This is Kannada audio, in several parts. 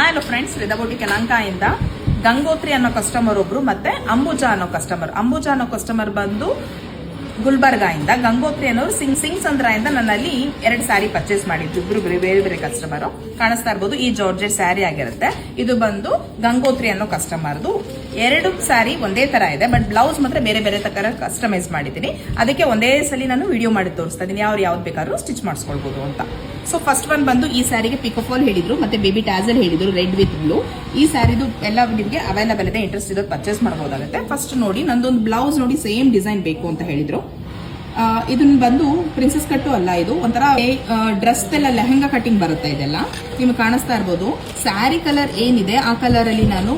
ಹಲೋ ಫ್ರೆಂಡ್ಸ್, ರಿದಾಬೋಟಿ ಯಲಹಂಕದಿಂದ ಗಂಗೋತ್ರಿ ಅನ್ನೋ ಕಸ್ಟಮರ್ ಒಬ್ರು ಮತ್ತೆ ಅಂಬುಜಾ ಅನ್ನೋ ಕಸ್ಟಮರ್ ಬಂದು ಗುಲ್ಬರ್ಗಾ ಇಂದ, ಗಂಗೋತ್ರಿ ಅನ್ನೋರು ಸಿಂಗ್ ಸಂದ್ರದಿಂದ ನನ್ನಲ್ಲಿ 2 ಸ್ಯಾರಿ ಪರ್ಚೇಸ್ ಮಾಡಿದ್ರು. ಇಬ್ರು ಬೇರೆ ಬೇರೆ ಕಸ್ಟಮರ್ ಕಾಣಿಸ್ತಾ ಇರ್ಬೋದು. ಈ ಜಾರ್ಜೆಟ್ ಸ್ಯಾರಿ ಆಗಿರುತ್ತೆ. ಇದು ಬಂದು ಗಂಗೋತ್ರಿ ಅನ್ನೋ ಕಸ್ಟಮರ್ದು. 2 ಸ್ಯಾರಿ ಒಂದೇ ತರ ಇದೆ, ಬಟ್ ಬ್ಲೌಸ್ ಮಾತ್ರ ಬೇರೆ ಬೇರೆ ತರ ಕಸ್ಟಮೈಸ್ ಮಾಡಿದ್ದೀನಿ. ಅದಕ್ಕೆ ಒಂದೇ ಸಲ ನಾನು ವಿಡಿಯೋ ಮಾಡಿ ತೋರಿಸ್ತಾ ಇದೀನಿ, ಯಾವ್ದು ಬೇಕಾದ್ರೂ ಸ್ಟಿಚ್ ಮಾಡಿಸ್ಕೊಳ್ಬಹುದು ಅಂತ. ಸೊ ಫಸ್ಟ್ ಒನ್ ಬಂದು ಈ ಸ್ಯಾರಿಗೆ ಪಿಕೋಫಾಲ್ ಹೇಳಿದ್ರು, ಮತ್ತೆ ಬೇಬಿ ಟ್ಯಾಸಲ್ ಹೇಳಿದ್ರು, ರೆಡ್ ವಿತ್ ಬ್ಲೂ. ಈ ಸ್ಯಾರಿದು ಎಲ್ಲ ನಿಮಗೆ ಅವೈಲೇಬಲ್ ಇದೆ, ಇಂಟ್ರೆಸ್ಟ್ ಇರೋದು ಪರ್ಚೇಸ್ ಮಾಡಬಹುದಾಗುತ್ತೆ. ಫಸ್ಟ್ ನೋಡಿ, ನಂದೊಂದು ಬ್ಲೌಸ್ ನೋಡಿ ಸೇಮ್ ಡಿಸೈನ್ ಬೇಕು ಅಂತ ಹೇಳಿದ್ರು. ಇದನ್ನ ಬಂದು ಪ್ರಿನ್ಸೆಸ್ ಕಟ್ಟು ಅಲ್ಲ, ಇದು ಒಂಥರ ಡ್ರೆಸ್ ಎಲ್ಲ ಲೆಹಂಗಾ ಕಟಿಂಗ್ ಬರುತ್ತೆ. ಇದೆಲ್ಲ ನಿಮ್ಗೆ ಕಾಣಿಸ್ತಾ ಇರ್ಬೋದು. ಸ್ಯಾರಿ ಕಲರ್ ಏನಿದೆ ಆ ಕಲರ್ ಅಲ್ಲಿ ನಾನು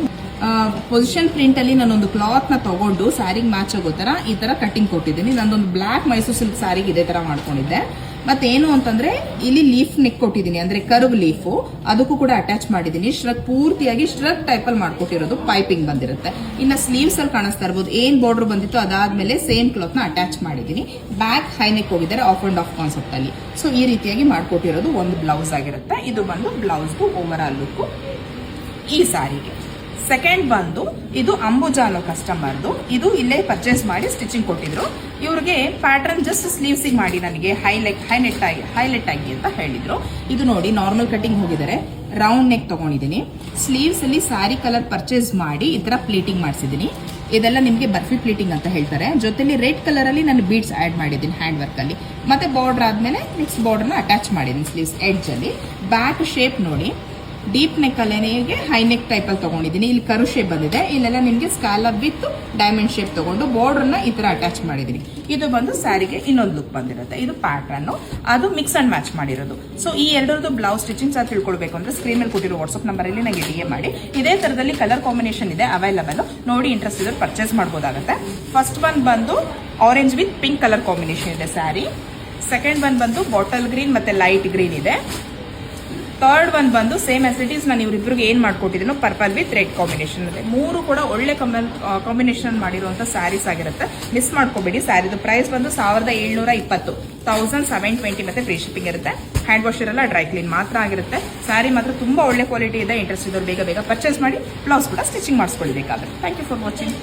ಪೊಸಿಷನ್ ಪ್ರಿಂಟ್ ಅಲ್ಲಿ ನಾನೊಂದು ಕ್ಲಾತ್ ನ ತಗೊಂಡು ಸ್ಯಾರಿಗೆ ಮ್ಯಾಚ್ ಆಗೋ ತರ ಈ ತರ ಕಟಿಂಗ್ ಕೊಟ್ಟಿದ್ದೀನಿ. ನಂದೊಂದು ಬ್ಲಾಕ್ ಮೈಸೂರು ಸಿಲ್ಕ್ ಸ್ಯಾರಿಗೆ ಇದೇ ತರ ಮಾಡ್ಕೊಂಡಿದ್ದೆ. ಮತ್ತೇನು ಅಂತಂದ್ರೆ ಇಲ್ಲಿ ಲೀಫ್ ನೆಕ್ ಕೊಟ್ಟಿದ್ದೀನಿ, ಅಂದ್ರೆ ಕರ್ವ್ ಲೀಫು, ಅದಕ್ಕೂ ಕೂಡ ಅಟ್ಯಾಚ್ ಮಾಡಿದ್ದೀನಿ. ಪೂರ್ತಿಯಾಗಿ ಶ್ರಗ್ ಟೈಪ್ ಅಲ್ಲಿ ಮಾಡ್ಕೊಟ್ಟಿರೋದು, ಪೈಪಿಂಗ್ ಬಂದಿರುತ್ತೆ. ಇನ್ನ ಸ್ಲೀವ್ಸ್ ಅಲ್ಲಿ ಕಾಣಿಸ್ತಾ ಇರ್ಬೋದು, ಏನ್ ಬಾರ್ಡರ್ ಬಂದಿತ್ತು ಅದಾದ್ಮೇಲೆ ಸೇಮ್ ಕ್ಲಾತ್ ನ ಅಟ್ಯಾಚ್ ಮಾಡಿದ್ದೀನಿ. ಬ್ಯಾಕ್ ಹೈ ನೆಕ್ ಹೋಗಿದ್ದಾರೆ, ಆಫ್ ಅಂಡ್ ಆಫ್ ಕಾನ್ಸೆಪ್ಟ್ ಅಲ್ಲಿ. ಸೊ ಈ ರೀತಿಯಾಗಿ ಮಾಡ್ಕೊಟ್ಟಿರೋದು ಒಂದು ಬ್ಲೌಸ್ ಆಗಿರುತ್ತೆ. ಇದು ಬಂದು ಬ್ಲೌಸ್ ಓವರ್ ಆಲ್ ಲುಕ್ ಈ ಸಾರಿಗೆ. ಸೆಕೆಂಡ್ ಬಂದು ಇದು ಅಂಬುಜಾ ಅನ್ನೋ ಕಸ್ಟಮರ್ದು. ಇದು ಇಲ್ಲೇ ಪರ್ಚೇಸ್ ಮಾಡಿ ಸ್ಟಿಚಿಂಗ್ ಕೊಟ್ಟಿದ್ರು. ಇವ್ರಿಗೆ ಪ್ಯಾಟರ್ನ್ ಜಸ್ಟ್ ಸ್ಲೀವ್ಸ್ ಮಾಡಿ ನನಗೆ ಹೈಲೈಟ್ ಆಗಿ ಅಂತ ಹೇಳಿದ್ರು. ಇದು ನೋಡಿ, ನಾರ್ಮಲ್ ಕಟಿಂಗ್ ಹೋಗಿದ್ದಾರೆ, ರೌಂಡ್ ನೆಕ್ ತಗೊಂಡಿದ್ದೀನಿ. ಸ್ಲೀವ್ಸ್ ಅಲ್ಲಿ ಸ್ಯಾರಿ ಕಲರ್ ಪರ್ಚೇಸ್ ಮಾಡಿ ಈ ತರ ಪ್ಲೇಟಿಂಗ್ ಮಾಡಿಸಿದ್ದೀನಿ. ಇದೆಲ್ಲ ನಿಮಗೆ ಬರ್ಫಿ ಪ್ಲೇಟಿಂಗ್ ಅಂತ ಹೇಳ್ತಾರೆ. ಜೊತೆಲಿ ರೆಡ್ ಕಲರ್ ಅಲ್ಲಿ ನಾನು ಬೀಡ್ಸ್ ಆಡ್ ಮಾಡಿದ್ದೀನಿ ಹ್ಯಾಂಡ್ ವರ್ಕ್ ಅಲ್ಲಿ. ಮತ್ತೆ ಬಾರ್ಡರ್ ಆದ್ಮೇಲೆ ನೆಕ್ಸ್ಟ್ ಬಾರ್ಡರ್ ನ ಅಟ್ಯಾಚ್ ಮಾಡಿದ್ದೀನಿ ಸ್ಲೀವ್ಸ್ ಎಡ್ಜ್ ಅಲ್ಲಿ. ಬ್ಯಾಕ್ ಶೇಪ್ ನೋಡಿ, ಡೀಪ್ ನೆಕ್ ಅಲ್ಲೇನೆ ಹೈ ನೆಕ್ ಟೈಪ್ ಅಲ್ಲಿ ತಗೊಂಡಿದ್ದೀನಿ. ಇಲ್ಲಿ ಕರು ಶೇಪ್ ಬಂದಿದೆ, ಇಲ್ಲೆಲ್ಲ ನಿಮ್ಗೆ ಸ್ಕ್ಯಾಲಪ್ ವಿತ್ ಡೈಮಂಡ್ ಶೇಪ್ ತಗೊಂಡು ಬಾರ್ಡರ್ ನ ಈ ತರ ಅಟ್ಯಾಚ್ ಮಾಡಿದೀನಿ. ಇದು ಬಂದು ಸ್ಯಾರಿಗೆ ಇನ್ನೊಂದು ಲುಕ್ ಬಂದಿರುತ್ತೆ. ಇದು ಪ್ಯಾಟರ್ನ್, ಅದು ಮಿಕ್ಸ್ ಅಂಡ್ ಮ್ಯಾಚ್ ಮಾಡಿರೋದು. ಸೊ ಈ ಎರಡರದ್ದು ಬ್ಲೌಸ್ ಸ್ಟಿಚಿಂಗ್ ಸಹ ತಿಳ್ಕೊಳ್ಬೇಕು ಅಂದ್ರೆ ಸ್ಕ್ರೀನ್ ಮೇಲೆ ಕೊಟ್ಟಿರೋ ವಾಟ್ಸ್ಆಪ್ ನಂಬರ್ ಅಲ್ಲಿ ನನಗೆ DM ಮಾಡಿ. ಇದೇ ತರದಲ್ಲಿ ಕಲರ್ ಕಾಂಬಿನೇಷನ್ ಇದೆ ಅವೈಲಬಲ್, ನೋಡಿ ಇಂಟ್ರೆಸ್ಟ್ ಇದ್ರೆ ಪರ್ಚೇಸ್ ಮಾಡಬಹುದಾಗುತ್ತೆ. ಫಸ್ಟ್ ಒನ್ ಬಂದು orange with pink colour combination ಇದೆ ಸ್ಯಾರಿ. ಸೆಕೆಂಡ್ ಒನ್ ಬಂದು ಬಾಟಲ್ ಗ್ರೀನ್ ಮತ್ತೆ ಲೈಟ್ ಗ್ರೀನ್ ಇದೆ. ಥರ್ಡ್ ಒನ್ ಬಂದು ಸೇಮ್ ಆಸ್ ಇಟ್ ಈಸ್ ನಾನು ಇವರಿಬ್ಬರಿಗೆ ಏನ್ ಮಾಡ್ಕೊಟ್ಟಿದ್ದೀನೋ ಪರ್ಪಲ್ ವಿತ್ ರೆಡ್ ಕಾಂಬಿನೇಷನ್ ಇದೆ. 3 ಕೂಡ ಒಳ್ಳೆ ಕಾಂಬಿನೇಷನ್ ಮಾಡಿರುವಂತ ಸ್ಯಾರೀಸ್ ಆಗಿರುತ್ತೆ. ಮಿಸ್ ಮಾಡ್ಕೋಬೇಡಿ. ಸ್ಯಾರಿದು ಪ್ರೈಸ್ ಬಂದು 1720, 1720 ಮತ್ತೆ ಫ್ರೀ ಶಿಪ್ಪಿಂಗ್ ಇರುತ್ತೆ. ಹ್ಯಾಂಡ್ ವಾಶ್ ಇರಲ್ಲ, ಡ್ರೈ ಕ್ಲೀನ್ ಮಾತ್ರ ಆಗಿರುತ್ತೆ. ಸ್ಯಾರಿ ಮಾತ್ರ ತುಂಬಾ ಒಳ್ಳೆ ಕ್ವಾಲಿಟಿ ಇದೆ. ಇಂಟ್ರೆಸ್ಟ್ ಇದ್ದವ್ರು ಬೇಗ ಪರ್ಚೇಸ್ ಮಾಡಿ. ಬ್ಲೌಸ್ ಕೂಡ ಸ್ಟಿಚಿಂಗ್ ಮಾಡಿಸ್ಕೊಳ್ಬೇಕಾದ್ರೆ. Thank you for watching.